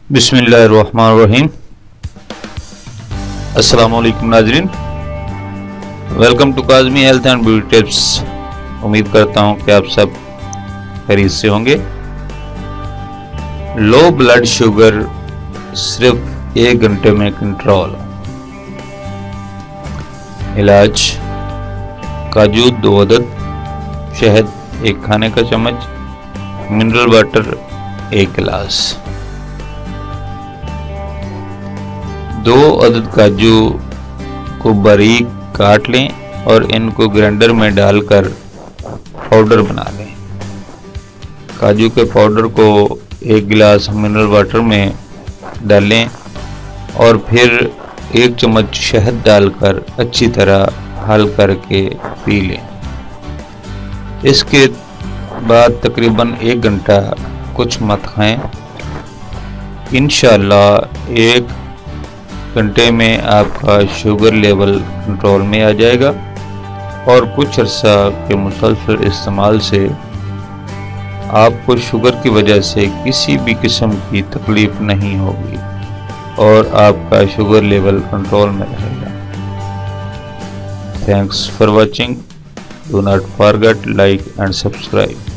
बिस्मिल्लाहिर्रहमानिर्रहीम। अस्सलाम वालेकुम नाजरीन, welcome to Kazmi health and beauty tips. उम्मीद करता हूँ कि आप सब खैरियत से होंगे। लो ब्लड शुगर सिर्फ 1 घंटे में कंट्रोल। इलाज: काजू 2 अदद, शहद 1 खाने का चम्मच, मिनरल वाटर 1 गिलास। 2 अदद काजू को बारीक काट लें और इनको ग्राइंडर में डालकर पाउडर बना लें। काजू के पाउडर को 1 गिलास मिनरल वाटर में डालें और फिर 1 चम्मच शहद डालकर अच्छी तरह हल करके पी लें। इसके बाद तकरीबन 1 घंटा कुछ मत खाएं। इंशाअल्लाह 1 घंटे में आपका शुगर लेवल कंट्रोल में आ जाएगा और कुछ अर्सा के मुसलसल इस्तेमाल से आपको शुगर की वजह से किसी भी किस्म की तकलीफ नहीं होगी और आपका शुगर लेवल कंट्रोल में रहेगा। Thanks for watching. Do not forget like and subscribe.